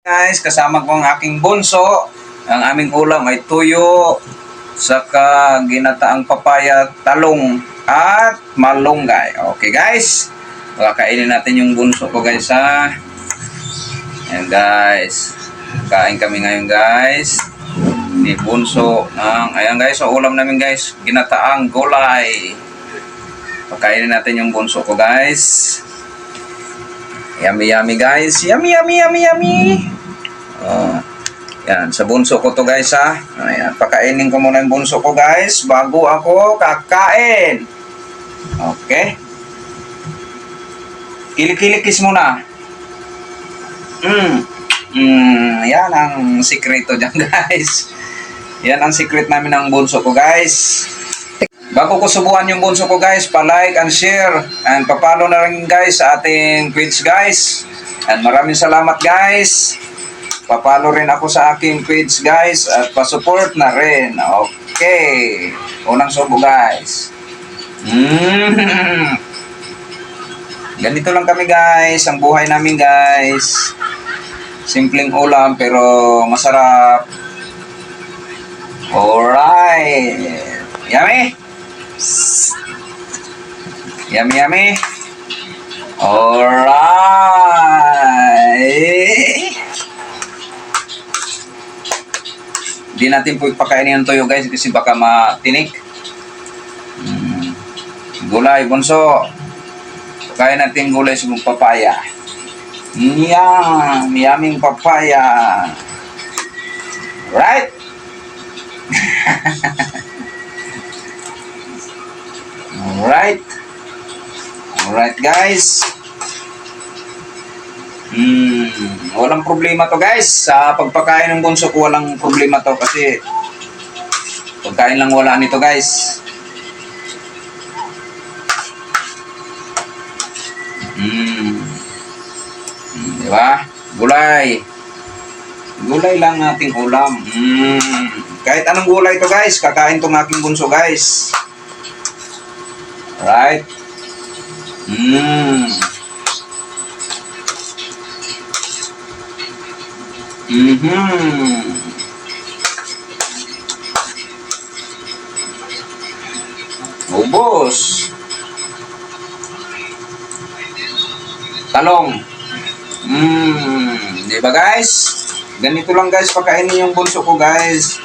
Guys, kasama ko ang aking bunso. Ang aming ulam ay tuyo, saka ginataang papaya, talong, at malunggay. Okay guys, kakainin natin yung bunso ko guys ha. Ayan guys, kain kami ngayon guys. Ni bunso ng, ayan guys, so ulam namin guys, ginataang gulay. Pakainin natin yung bunso ko guys. Yummy yummy guys. Yummy yummy yummy yummy. Yan, sa bunso ko to guys ha. Ayan, pakainin ko muna yung bunso ko guys bago ako kakain. Okay. Kilik-kilikis muna. Yan ang sikreto dyan guys. Yan ang secret namin ng bunso ko guys. Bago ko subukan yung bunso ko guys, pa-like and share and pa-follow na rin guys sa ating page guys. And maraming salamat guys. Pa-follow rin ako sa aking page guys at pa-support na rin. Okay. Unang subo guys. Ganito lang kami guys, ang buhay namin guys. Simpleng ulam pero masarap. Alright. Yummy. Yummy yummy. Alright. Hindi natin po ipakainin ng toyo guys kasi baka matinik. Gulay, bunso. Pakain natin gulay sa papaya. Yummy papaya. Right? Alright guys. Walang problema to guys. Sa pagpakain ng bunso ko walang problema to kasi pagkain lang wala nito guys. Diba? Gulay. Gulay lang ating ulam. Kahit anong gulay to guys, kakain tong aking bunso guys. Right? Ubos. Talong. Di ba guys? Ganito lang guys pakainin yung bunso ko guys.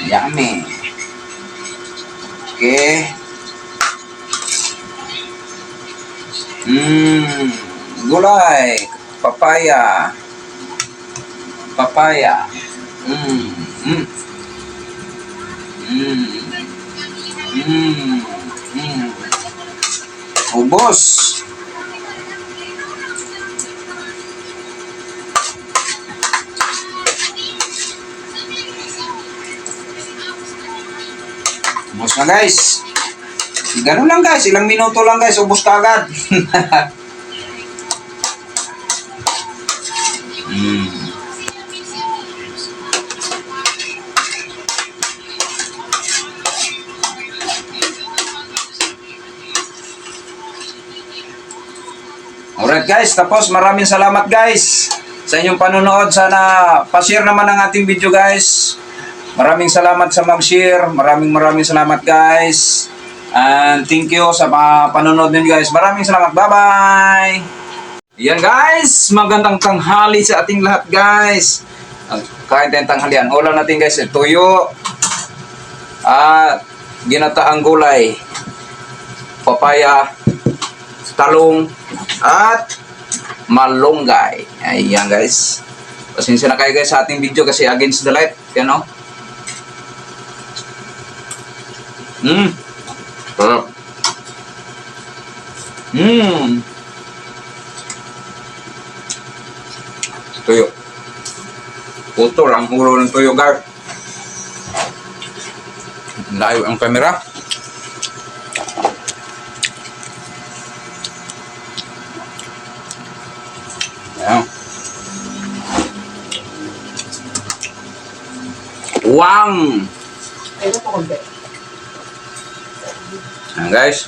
Yummy. Okay. Gulay, papaya. Papaya. Ubos. Ubos na guys. Ganun lang guys, ilang minuto lang guys, ubos ka agad. Alright guys, tapos maraming salamat guys sa inyong panonood. Sana pa-share naman ang ating video guys. Maraming salamat sa mag-share. Maraming salamat guys. And thank you sa mga panonood din guys. Maraming salamat. Bye-bye. Yan guys. Magandang tanghali sa ating lahat guys. Kain tayong tanghalian. Ulam natin guys. Tuyo. At ginataang gulay. Papaya. Talong. At malunggay. Ayan guys. Pasensya na kayo guys sa ating video kasi against the light. Yan o. Sarap. Tuyo. Putol ang ulo ng tuyo guys. Layo ang camera. Ayan. Wang! Ayan guys.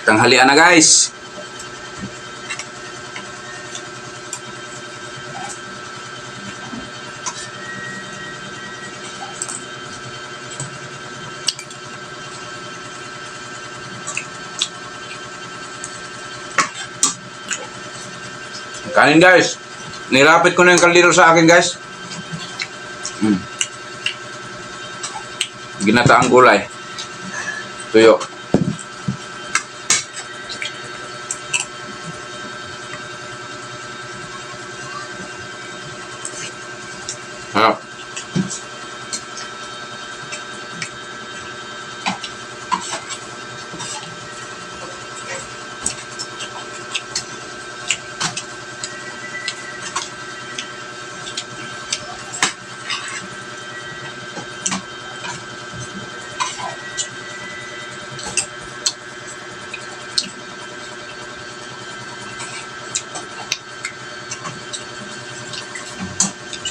Tanghalian na guys. Kanin guys. Nilapit ko na yung kaldero sa akin guys. Ginataang gulay. Tuyo. Harap.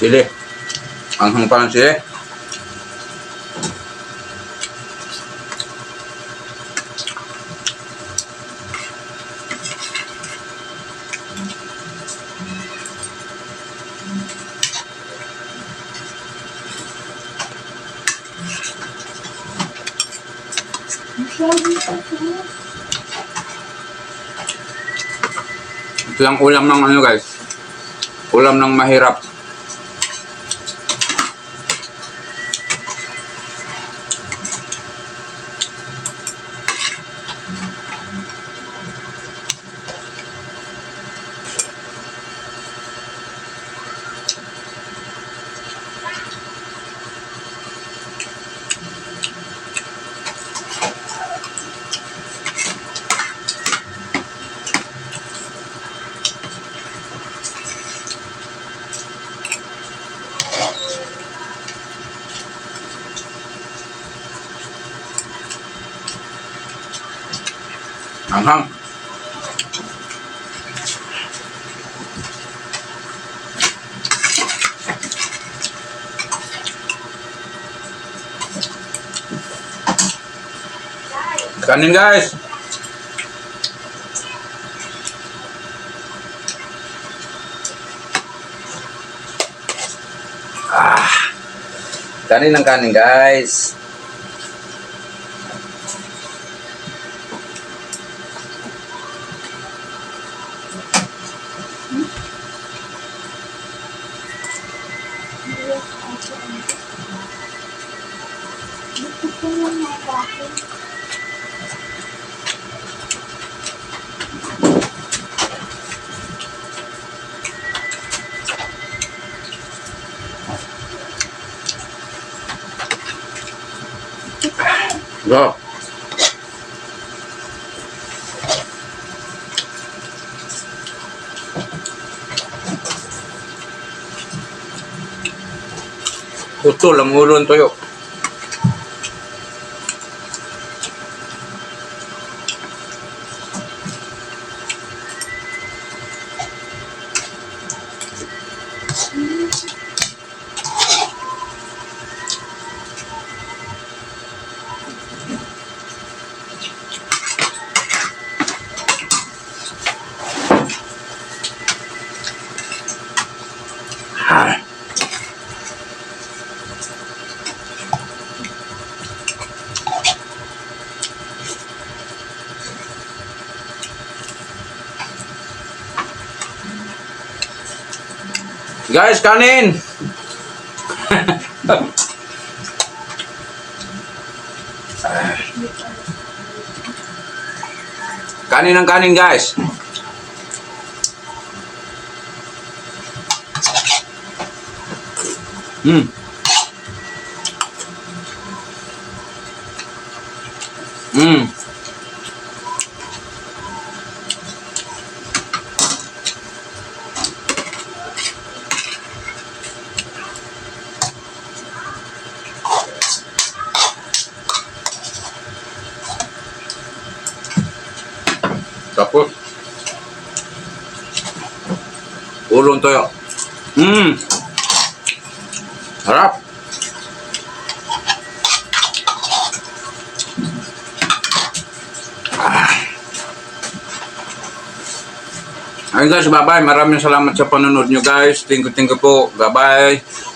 Sili. Anghang pa ng sili. Ito yung ulam ng ano guys. Ulam ng mahirap. Anghang. Kanin guys. Kanin ng kanin guys. Go. Utol ang ulo ng tuyo. Guys, kanin! Kanin ng kanin, guys. Tapos ulong toyo. Harap. Ayun guys, bye-bye. Maraming salamat sa panonood nyo guys. Thank you po. Bye-bye.